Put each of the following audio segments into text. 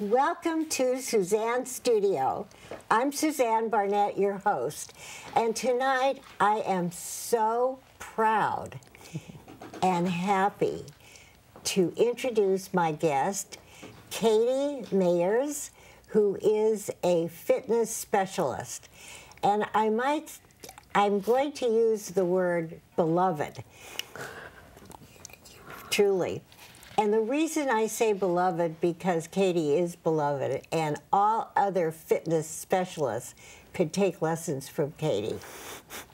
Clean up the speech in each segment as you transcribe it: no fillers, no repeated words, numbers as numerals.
Welcome to Suzanne's studio. I'm Suzanne Barnett, your host, and tonight I am so proud and happy to introduce my guest, Cathleen Mayers, who is a fitness specialist. And I'm going to use the word beloved, truly. And the reason I say beloved, because Katie is beloved, and all other fitness specialists could take lessons from Katie.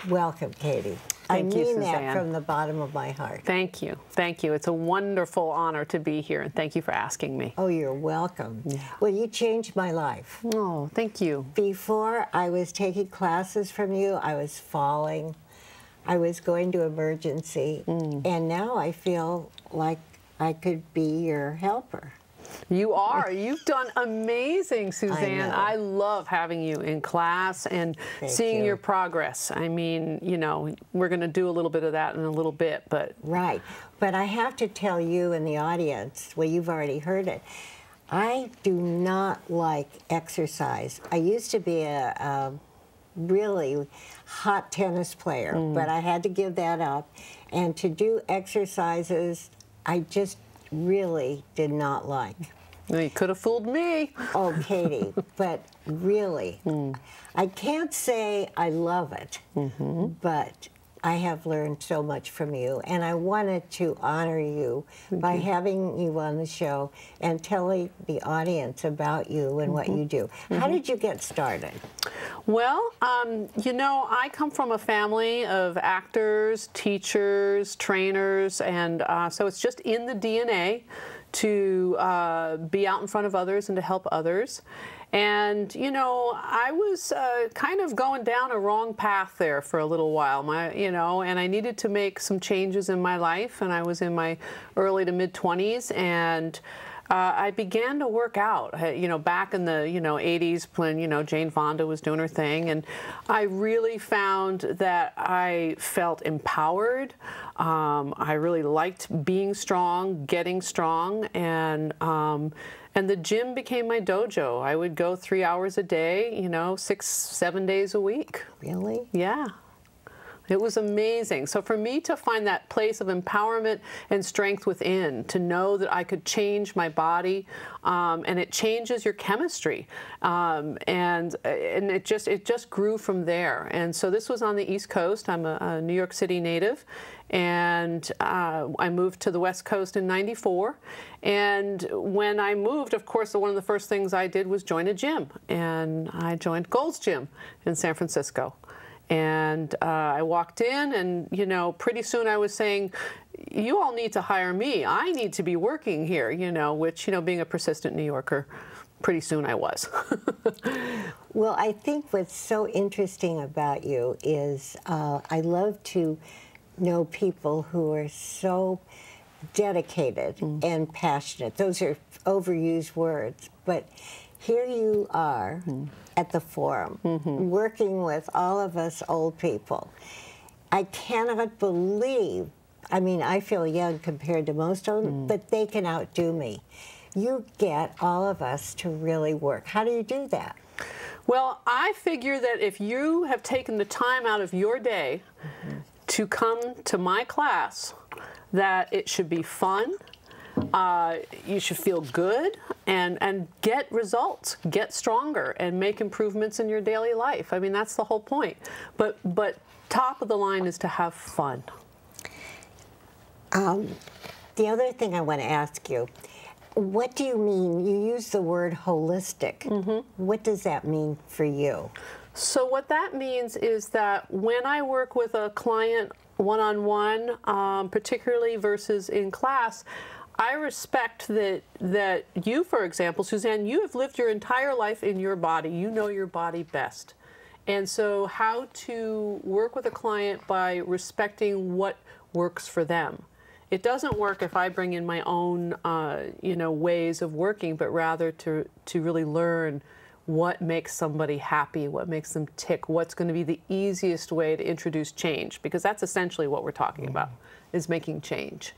Welcome, Katie. Thank you, I mean Suzanne. that from the bottom of my heart. Thank you. Thank you. It's a wonderful honor to be here, and thank you for asking me. Oh, you're welcome. Yeah. Well, you changed my life. Oh, thank you. Before I was taking classes from you, I was falling. I was going to emergency, and now I feel like I could be your helper. You are. You've done amazing, Suzanne. I love having you in class and seeing your progress. I mean, you know, we're going to do a little bit of that in a little bit, but... Right. But I have to tell you and the audience, well, you've already heard it, I do not like exercise. I used to be a really hot tennis player, but I had to give that up. And to do exercises, I just really did not like. Well, you could have fooled me. Oh, Katie, but really, I can't say I love it, but I have learned so much from you, and I wanted to honor you by having you on the show and telling the audience about you and what you do. How did you get started? Well, you know, I come from a family of actors, teachers, trainers, and so it's just in the DNA to be out in front of others and to help others. And, you know, I was kind of going down a wrong path there for a little while, and I needed to make some changes in my life, and I was in my early to mid-20s, and I began to work out, you know, back in the, 80s when, Jane Fonda was doing her thing. And I really found that I felt empowered. I really liked being strong, getting strong. And the gym became my dojo. I would go 3 hours a day, 6, 7 days a week. Really? Yeah. It was amazing. So for me to find that place of empowerment and strength within, to know that I could change my body, and it changes your chemistry, and it just grew from there. And so this was on the East Coast. I'm a New York City native, and I moved to the West Coast in '94. And when I moved, of course, one of the first things I did was join a gym, and I joined Gold's Gym in San Francisco. And I walked in, and, pretty soon I was saying, you all need to hire me. I need to be working here, which, being a persistent New Yorker, pretty soon I was. Well, I think what's so interesting about you is I love to know people who are so dedicated and passionate. Those are overused words, but here you are at the forum, working with all of us old people. I cannot believe, I mean, I feel young compared to most of them, but they can outdo me. You get all of us to really work. How do you do that? Well, I figure that if you have taken the time out of your day to come to my class, that it should be fun. You should feel good and get results, get stronger, and make improvements in your daily life. I mean, that's the whole point. But top of the line is to have fun. The other thing I want to ask you, what do you mean? You use the word holistic. What does that mean for you? So what that means is that when I work with a client one-on-one, particularly versus in class, I respect that you, for example, Suzanne, you have lived your entire life in your body. You know your body best. And so how to work with a client by respecting what works for them. It doesn't work if I bring in my own, ways of working, but rather to really learn what makes somebody happy, what makes them tick, what's going to be the easiest way to introduce change, because that's essentially what we're talking about, is making change.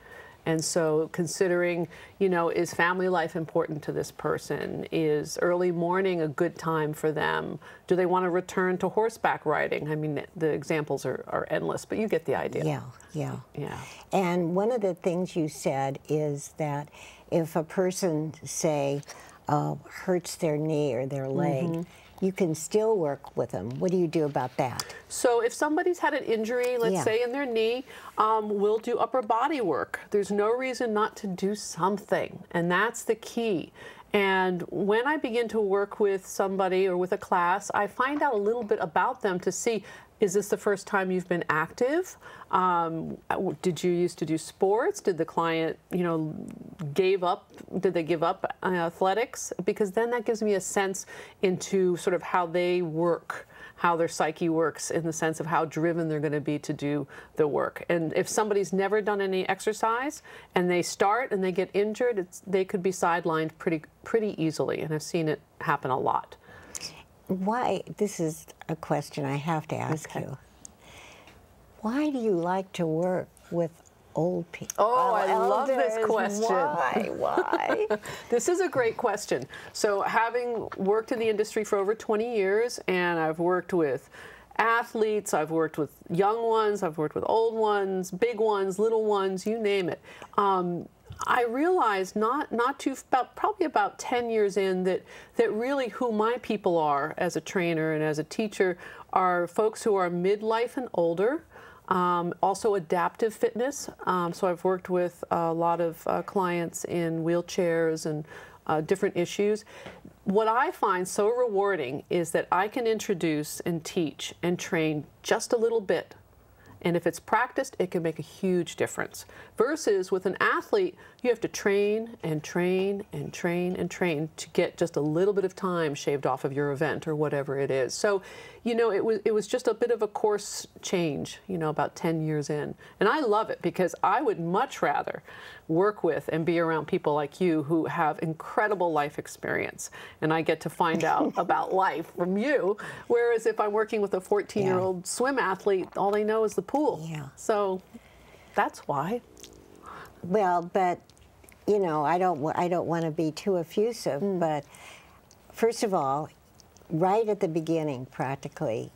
And so considering, you know, is family life important to this person? Is early morning a good time for them? Do they want to return to horseback riding? I mean, the examples are endless, but you get the idea. Yeah, yeah. Yeah. And one of the things you said is that if a person, say, hurts their knee or their leg, you can still work with them. What do you do about that? So if somebody's had an injury, let's say in their knee, we'll do upper body work. There's no reason not to do something, and that's the key. And when I begin to work with somebody or with a class, I find out a little bit about them to see, is this the first time you've been active? Did you used to do sports? Did the client, you know, did they give up athletics? Because then that gives me a sense into sort of how they work, how their psyche works, in the sense of how driven they're going to be to do the work. And if somebody's never done any exercise and they start and they get injured, they could be sidelined pretty easily, and I've seen it happen a lot. Why, this is a question I have to ask you. Why do you like to work with old people? Oh, I love this question. Why? This is a great question. So having worked in the industry for over 20 years, and I've worked with athletes, I've worked with young ones, I've worked with old ones, big ones, little ones, you name it. I realized probably about 10 years in that really who my people are as a trainer and as a teacher are folks who are midlife and older, also adaptive fitness. So I've worked with a lot of clients in wheelchairs and different issues. What I find so rewarding is that I can introduce and teach and train just a little bit. And if it's practiced, it can make a huge difference. Versus with an athlete, you have to train and train and train and train to get just a little bit of time shaved off of your event or whatever it is. So, you know, it was just a bit of a course change, you know, about 10 years in. And I love it because I would much rather work with and be around people like you who have incredible life experience. And I get to find out about life from you. Whereas if I'm working with a 14-year-old swim athlete, all they know is the pool. Yeah. So that's why. Well, but, you know, I don't want to be too effusive, but first of all, right at the beginning, practically,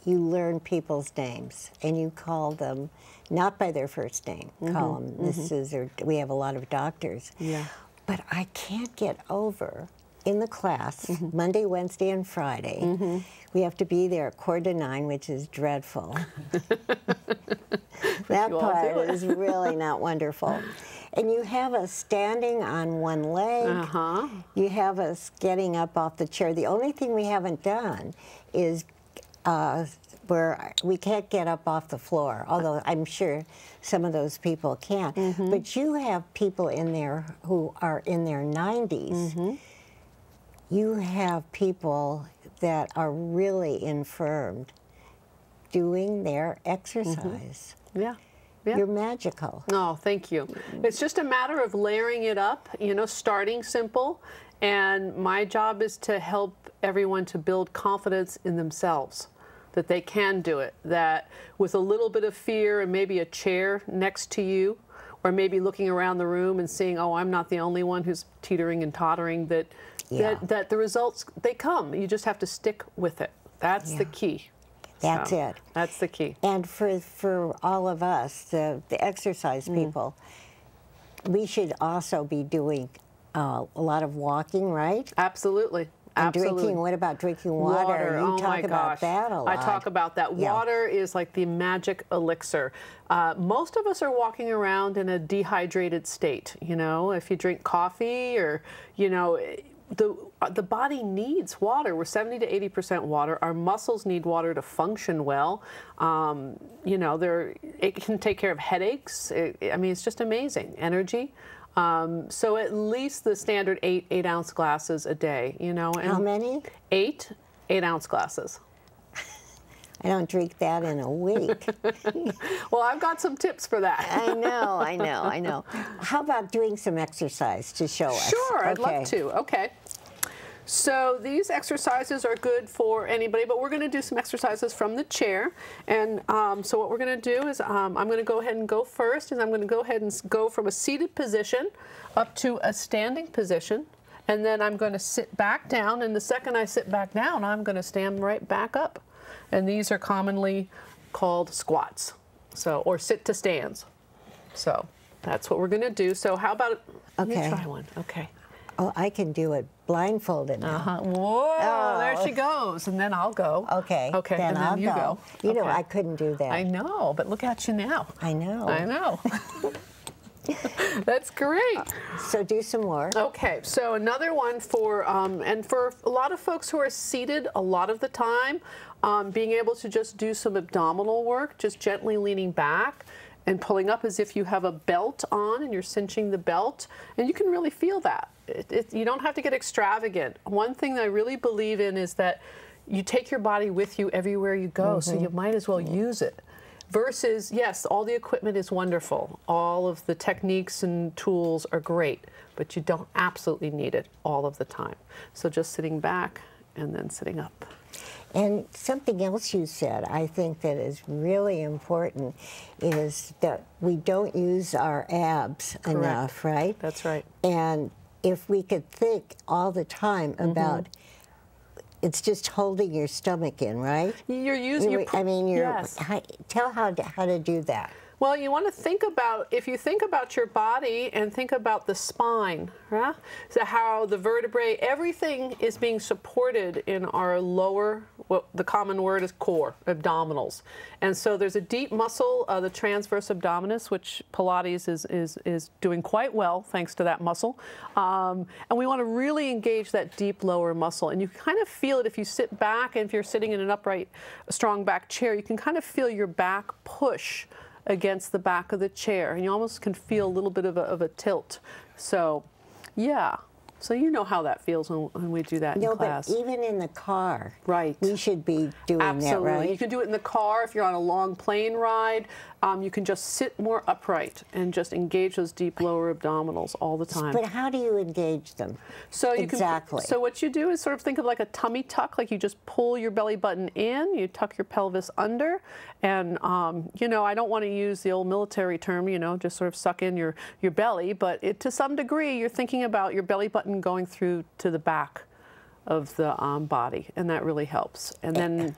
you learn people's names, and you call them not by their first name. Call them Mrs. or we have a lot of doctors. Yeah. But I can't get over in the class, Monday, Wednesday, and Friday, we have to be there at 8:45, which is dreadful. That part is really not wonderful. And you have us standing on one leg. You have us getting up off the chair. The only thing we haven't done is where we can't get up off the floor, although I'm sure some of those people can. But you have people in there who are in their 90s. You have people that are really infirmed doing their exercise. Yeah. You're magical. Oh, thank you. It's just a matter of layering it up, you know, starting simple. And my job is to help everyone to build confidence in themselves, that they can do it, that with a little bit of fear and maybe a chair next to you, or maybe looking around the room and seeing, oh, I'm not the only one who's teetering and tottering, that the results, they come. You just have to stick with it. That's the key. That's it. That's the key. And for all of us, the exercise people, we should also be doing a lot of walking, right? Absolutely. And drinking, what about drinking water? You talk about that a lot. I talk about that. Water is like the magic elixir. Most of us are walking around in a dehydrated state. You know, if you drink coffee or, you know, the body needs water. We're 70 to 80% water. Our muscles need water to function well. You know, it can take care of headaches. I mean, it's just amazing. Energy. So at least the standard 8-ounce glasses a day, you know. And how many? 8-ounce glasses. I don't drink that in a week. Well, I've got some tips for that. I know. How about doing some exercise to show us? Sure, I'd love to. Okay. So these exercises are good for anybody, but we're going to do some exercises from the chair. And so what we're going to do is I'm going to go ahead and go first, and I'm going to go ahead and go from a seated position up to a standing position. And then I'm going to sit back down, and the second I sit back down, I'm going to stand right back up. And these are commonly called squats, so, or sit to stands. So that's what we're going to do. So how about, let me try one. Okay. Oh, I can do it blindfolded now. Whoa, oh, there she goes. And then I'll go. Okay. Okay, then and then I'll you go. You okay. know, I couldn't do that. I know, but look at you now. I know. I know. That's great. So do some more. Okay, so another one for, and for a lot of folks who are seated a lot of the time, being able to just do some abdominal work, just gently leaning back and pulling up as if you have a belt on and you're cinching the belt, and you can really feel that. You don't have to get extravagant. One thing that I really believe in is that you take your body with you everywhere you go, so you might as well use it. Versus, yes, all the equipment is wonderful. All of the techniques and tools are great, but you don't absolutely need it all of the time. So just sitting back and then sitting up. And something else you said, I think that is really important, is that we don't use our abs enough, right? That's right. And if we could think all the time about, it's just holding your stomach in, right? You're using your, I mean, yes. Tell how to do that. Well, you want to think about, if you think about your body and think about the spine, right? So how the vertebrae, everything is being supported in our lower, what the common word is core, abdominals. And so there's a deep muscle, the transverse abdominis, which Pilates is doing quite well thanks to that muscle. And we want to really engage that deep lower muscle. And you kind of feel it if you sit back, and if you're sitting in an upright, strong back chair, you can kind of feel your back push against the back of the chair, and you almost can feel a little bit of a tilt. So, yeah. So you know how that feels when we do that in class. No, but even in the car, right? We should be doing that, right? You can do it in the car if you're on a long plane ride. You can just sit more upright and just engage those deep lower abdominals all the time. But how do you engage them? So you exactly. So what you do is sort of think of like a tummy tuck, like you just pull your belly button in, you tuck your pelvis under, and you know, I don't want to use the old military term, you know, just sort of suck in your belly, but to some degree you're thinking about your belly button going through to the back of the body, and that really helps. And then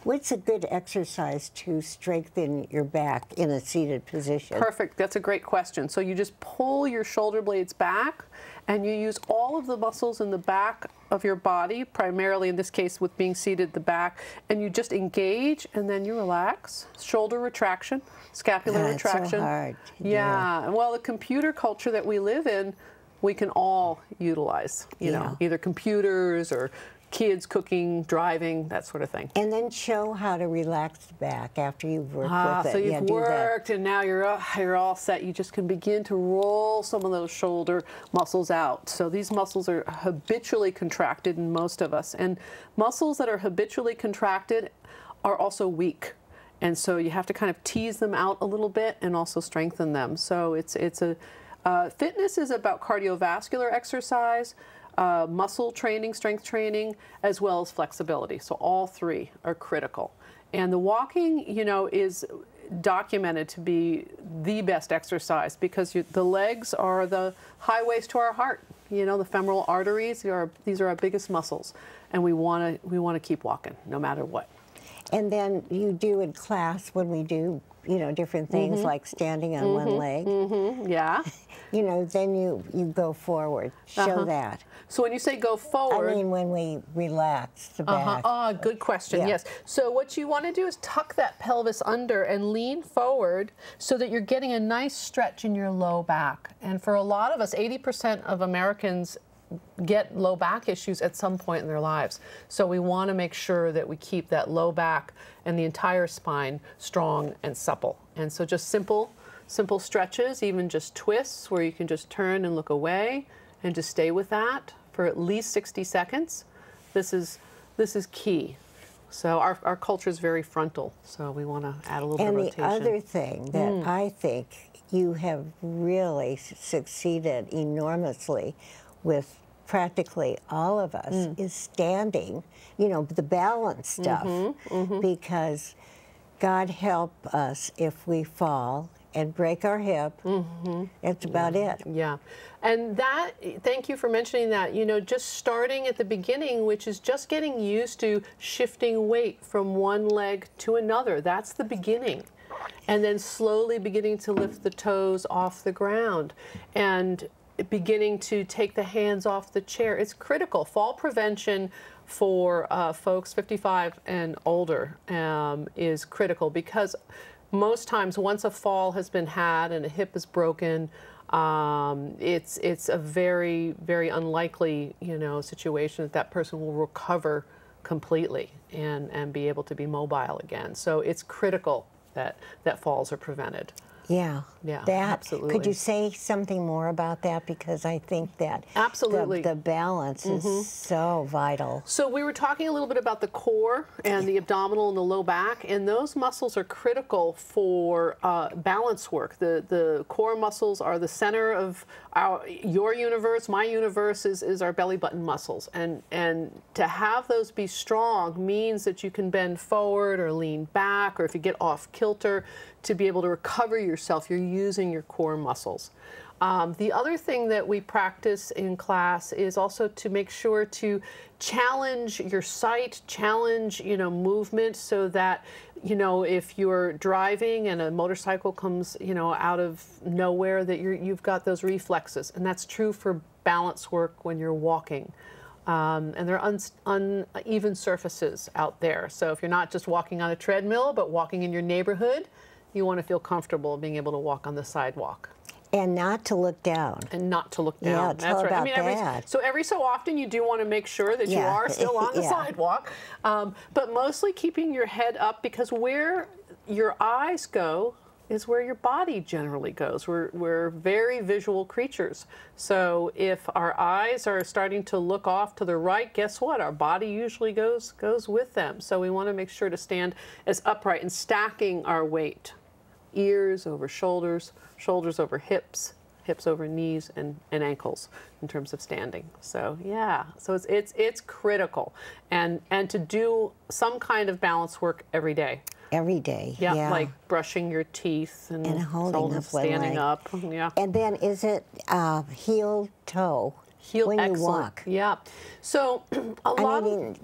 what's a good exercise to strengthen your back in a seated position? Perfect. That's a great question. So you just pull your shoulder blades back, and you use all of the muscles in the back of your body, primarily in this case with being seated the back, and you just engage, and then you relax. Shoulder retraction, scapular retraction. It's so hard to do. Yeah. Well, the computer culture that we live in, we can all utilize, you know, either computers or kids cooking, driving, that sort of thing. And then show how to relax the back after you've worked with it. So you've worked and now you're all set. You just can begin to roll some of those shoulder muscles out. So these muscles are habitually contracted in most of us. And muscles that are habitually contracted are also weak. And so you have to kind of tease them out a little bit and also strengthen them. So fitness is about cardiovascular exercise, muscle training, strength training, as well as flexibility. So all three are critical. And the walking, you know, is documented to be the best exercise because the legs are the highways to our heart. You know, the femoral arteries, these are our biggest muscles. And we want to keep walking no matter what. And then you do in class when we do, you know, different things like standing on one leg. Yeah. You know, then you go forward. Show that. So when you say go forward, I mean when we relax the back. Good question. Yes. So what you want to do is tuck that pelvis under and lean forward so that you're getting a nice stretch in your low back. And for a lot of us, 80% of Americans get low back issues at some point in their lives. So we want to make sure that we keep that low back and the entire spine strong and supple. And so just simple stretches, even just twists where you can just turn and look away and just stay with that for at least 60 seconds. This is key. So our culture is very frontal, so we want to add a little bit of rotation. And the other thing that I think you have really succeeded enormously with practically all of us, is standing, you know, the balance stuff, because God help us if we fall and break our hip. That's about it. Yeah. And that, thank you for mentioning that, you know, just starting at the beginning, which is just getting used to shifting weight from one leg to another. That's the beginning. And then slowly beginning to lift the toes off the ground and beginning to take the hands off the chair. It's critical. Fall prevention for folks 55 and older is critical, because most times once a fall has been had and a hip is broken, it's a very, very unlikely, you know, situation that that person will recover completely and be able to be mobile again. So it's critical that falls are prevented. Yeah, Yeah, that, absolutely. Could you say something more about that? Because I think that absolutely the balance is so vital. So we were talking a little bit about the core and the abdominal and the low back, and those muscles are critical for balance work. The core muscles are the center of your universe. My universe is our belly button muscles, and to have those be strong means that you can bend forward or lean back, or if you get off kilter, to be able to recover yourself, you're using your core muscles. The other thing that we practice in class is also to make sure to challenge your sight, challenge, you know, movement, so that, you know, if you're driving and a motorcycle comes, you know, out of nowhere, that you've got those reflexes. And that's true for balance work when you're walking. And there are uneven surfaces out there. So if you're not just walking on a treadmill, but walking in your neighborhood, you want to feel comfortable being able to walk on the sidewalk. And not to look down. And not to look down. Yeah, That's tell right. about I mean, that. So every so often you do want to make sure that you are still on the sidewalk, but mostly keeping your head up, because where your eyes go is where your body generally goes. We're very visual creatures. So if our eyes are starting to look off to the right, guess what? Our body usually goes with them. So we want to make sure to stand as upright and stacking our weight. Ears over shoulders, shoulders over hips, hips over knees and ankles in terms of standing. So yeah, so it's critical, and to do some kind of balance work every day. Every day, yeah. Like brushing your teeth and holding up standing leg. up. Yeah. And then is it heel toe? When excellent. you walk. Yeah. So I mean,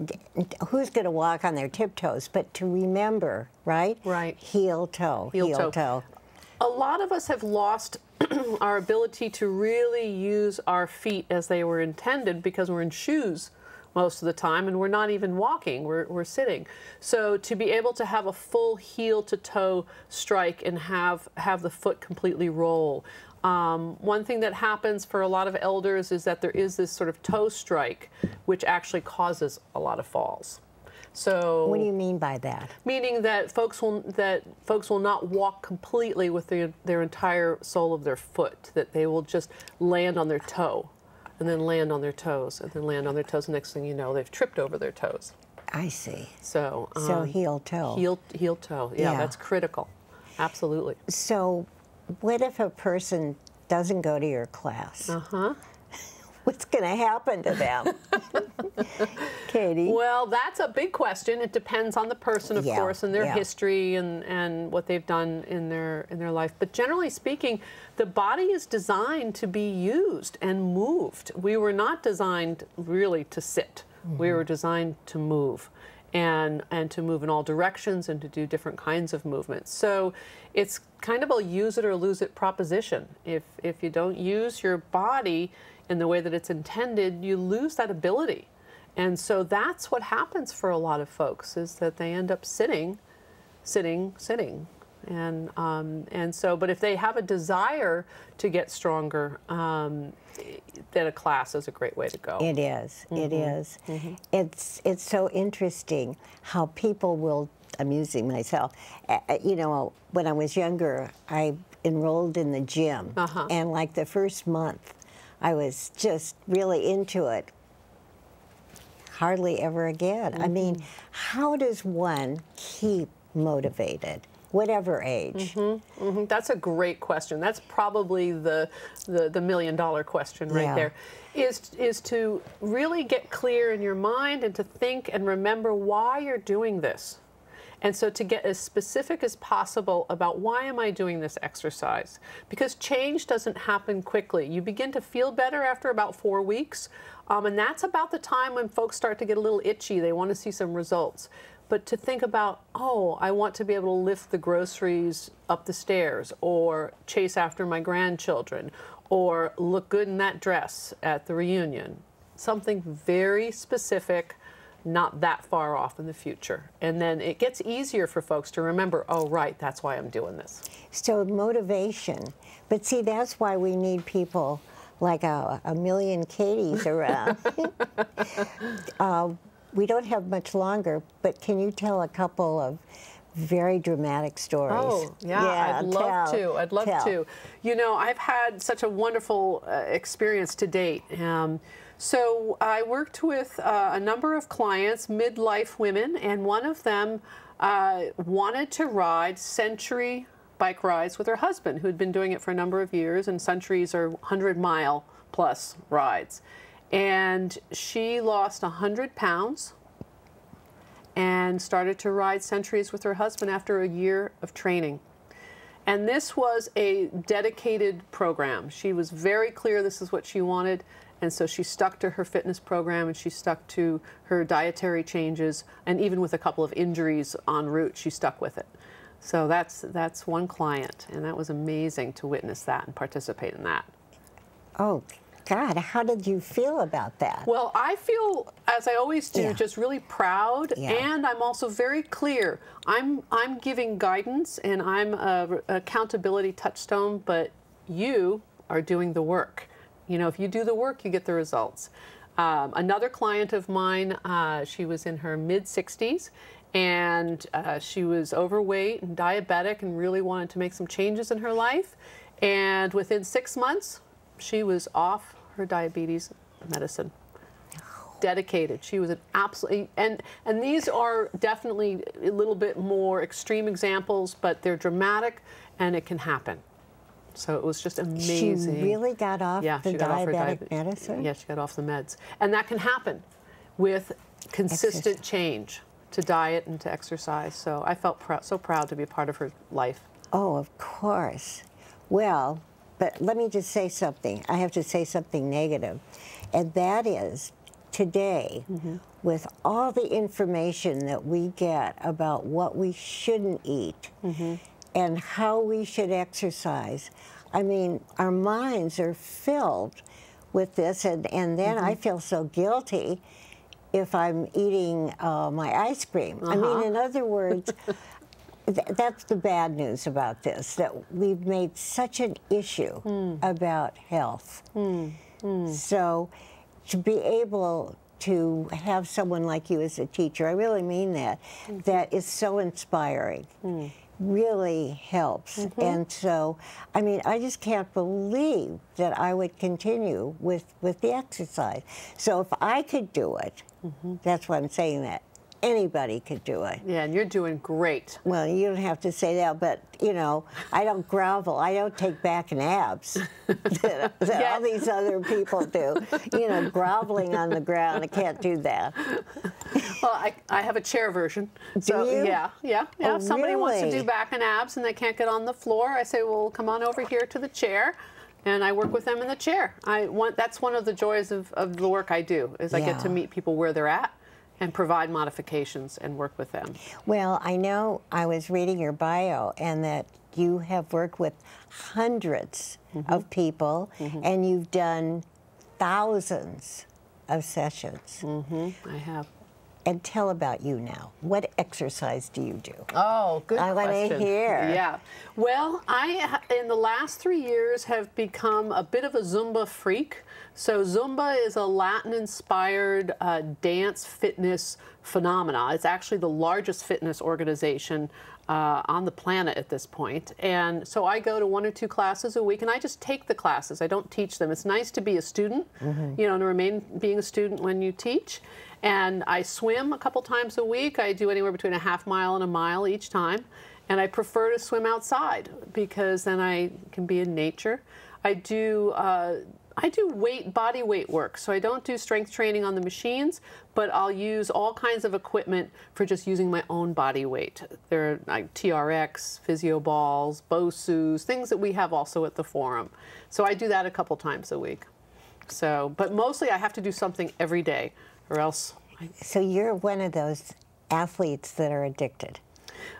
who's going to walk on their tiptoes? But to remember, right? Right. Heel toe. Heel toe. A lot of us have lost our ability to really use our feet as they were intended, because we're in shoes most of the time, and we're not even walking, we're sitting. So to be able to have a full heel to toe strike and have the foot completely roll. One thing that happens for a lot of elders is that there is this sort of toe strike, which actually causes a lot of falls. So what do you mean by that? Meaning that folks will not walk completely with their entire sole of their foot, that they will just land on their toe, and then land on their toes, and then land on their toes. The next thing you know, they've tripped over their toes. I see. So heel toe. Heel toe. Yeah, that's critical. Absolutely. So what if a person doesn't go to your class? What's going to happen to them? Katie? Well, that's a big question. It depends on the person, of course, and their history and what they've done in their life. But generally speaking, the body is designed to be used and moved. We were not designed really to sit. We were designed to move. And to move in all directions and to do different kinds of movements. So it's kind of a use it or lose it proposition. If you don't use your body in the way that it's intended, you lose that ability. And so that's what happens for a lot of folks, is that they end up sitting. And so, but if they have a desire to get stronger, then a class is a great way to go. It is. It is. It's so interesting how people will. I'm using myself. You know, when I was younger, I enrolled in the gym, and like the first month, I was just really into it. Hardly ever again. I mean, how does one keep motivated whatever age? That's a great question. That's probably the million-dollar question right there. Is to really get clear in your mind and to think and remember why you're doing this. And so to get as specific as possible about why am I doing this exercise? Because change doesn't happen quickly. You begin to feel better after about 4 weeks, and that's about the time when folks start to get a little itchy. They want to see some results. But to think about, oh, I want to be able to lift the groceries up the stairs, or chase after my grandchildren, or look good in that dress at the reunion. Something very specific, not that far off in the future. And then it gets easier for folks to remember, oh, right, that's why I'm doing this. So motivation. But see, that's why we need people like a million Katies around. We don't have much longer, but can you tell a couple of very dramatic stories? Oh, yeah, I'd love to. I'd love to. You know, I've had such a wonderful experience to date. So I worked with a number of clients, midlife women, and one of them wanted to ride Century bike rides with her husband, who had been doing it for a number of years, and Centuries are 100-mile plus rides. And she lost 100 pounds and started to ride Centuries with her husband after a year of training. And this was a dedicated program. She was very clear this is what she wanted, and so she stuck to her fitness program, and she stuck to her dietary changes, and even with a couple of injuries en route, she stuck with it. So that's one client, and that was amazing to witness that and participate in that. Oh, God, how did you feel about that? Well, I feel, as I always do, just really proud, and I'm also very clear. I'm giving guidance, and I'm an accountability touchstone, but you are doing the work. You know, if you do the work, you get the results. Another client of mine, she was in her mid-60s, and she was overweight and diabetic and really wanted to make some changes in her life. And within 6 months, she was off her diabetes medicine. Dedicated. She was an absolutely, and these are definitely a little bit more extreme examples, but they're dramatic and it can happen. So it was just amazing. She really got off the diabetic medicine? Yeah, she got off the meds. And that can happen with consistent change to diet and to exercise. So I felt so proud to be a part of her life. Oh, of course. Well, but let me just say something. I have to say something negative. And that is, today, with all the information that we get about what we shouldn't eat and how we should exercise, I mean, our minds are filled with this, and then I feel so guilty if I'm eating my ice cream. I mean, in other words, that's the bad news about this, that we've made such an issue about health. So to be able to have someone like you as a teacher, I really mean that, that is so inspiring, really helps. And so, I mean, I just can't believe that I would continue with the exercise. So if I could do it, that's why I'm saying that. Anybody could do it. Yeah, and you're doing great. Well, you don't have to say that, but, you know, I don't grovel. I don't take back and abs that all these other people do. You know, groveling on the ground, I can't do that. Well, I have a chair version. Do you? Yeah. Oh, if somebody wants to really? do back and abs and they can't get on the floor, I say, well, come on over here to the chair. And I work with them in the chair. That's one of the joys of the work I do, is I get to meet people where they're at and provide modifications and work with them. Well, I know I was reading your bio and that you have worked with hundreds of people and you've done thousands of sessions. I have. And tell about you now. What exercise do you do? Oh, good question. I want to hear. Yeah. Well, I, in the last 3 years, have become a bit of a Zumba freak. So Zumba is a Latin-inspired dance fitness phenomena. It's actually the largest fitness organization on the planet at this point. And so I go to 1 or 2 classes a week, and I just take the classes. I don't teach them. It's nice to be a student, you know, to remain being a student when you teach. And I swim a couple times a week. I do anywhere between a half mile and a mile each time. And I prefer to swim outside because then I can be in nature. I do body weight work, so I don't do strength training on the machines, but I'll use all kinds of equipment for just using my own body weight. There are like TRX, physio balls, BOSUs, things that we have also at the forum. So I do that a couple times a week. So, but mostly I have to do something every day, or else. So you're one of those athletes that are addicted.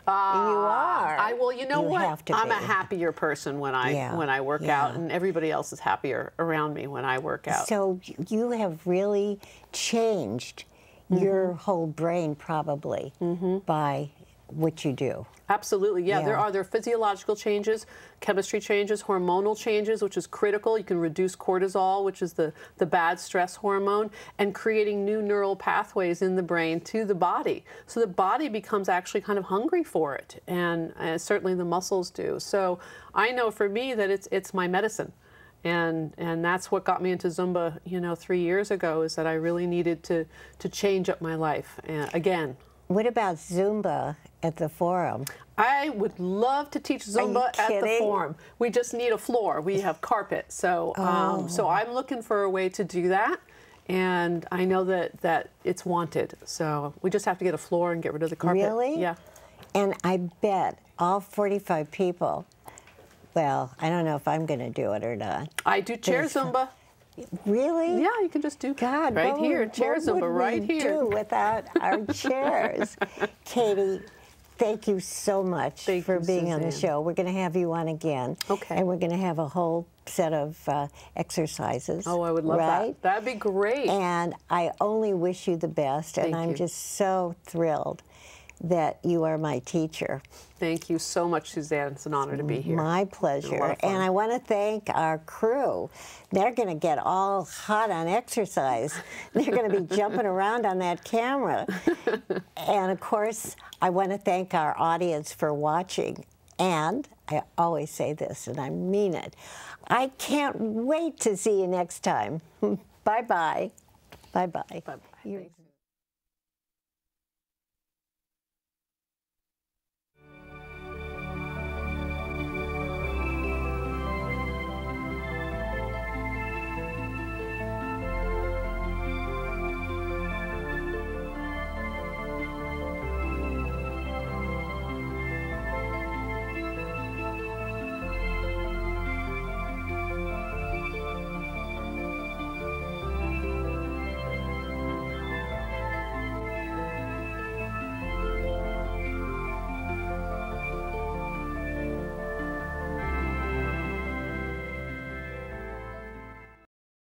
You are. Well, you know what? I'm a be. happier person when I work out, and everybody else is happier around me when I work out. So you have really changed your whole brain probably by what you do. Absolutely, yeah. There are physiological changes, chemistry changes, hormonal changes, which is critical. You can reduce cortisol, which is the bad stress hormone, and creating new neural pathways in the brain to the body. So the body becomes actually kind of hungry for it, and certainly the muscles do. So I know for me that it's my medicine. And that's what got me into Zumba, you know, 3 years ago, is that I really needed to change up my life again. What about Zumba at the forum? I would love to teach Zumba at the forum. We just need a floor. We have carpet. So, so I'm looking for a way to do that. And I know that it's wanted. So we just have to get a floor and get rid of the carpet. Really? Yeah. And I bet all 45 people, well, I don't know if I'm going to do it or not. I do chair Zumba. Really? Yeah, you can just do God, right here, chair Zumba right here. What would we do without our chairs? Katie, thank you so much for being on the show. We're going to have you on again. Okay. And we're going to have a whole set of exercises. Oh, I would love that. That'd be great. And I only wish you the best. And I'm just so thrilled that you are my teacher. Thank you so much, Suzanne. It's an honor to be here. My pleasure. And I want to thank our crew. They're going to get all hot on exercise. They're going to be jumping around on that camera. And of course, I want to thank our audience for watching. And I always say this, and I mean it. I can't wait to see you next time. Bye-bye. Bye-bye. Bye-bye.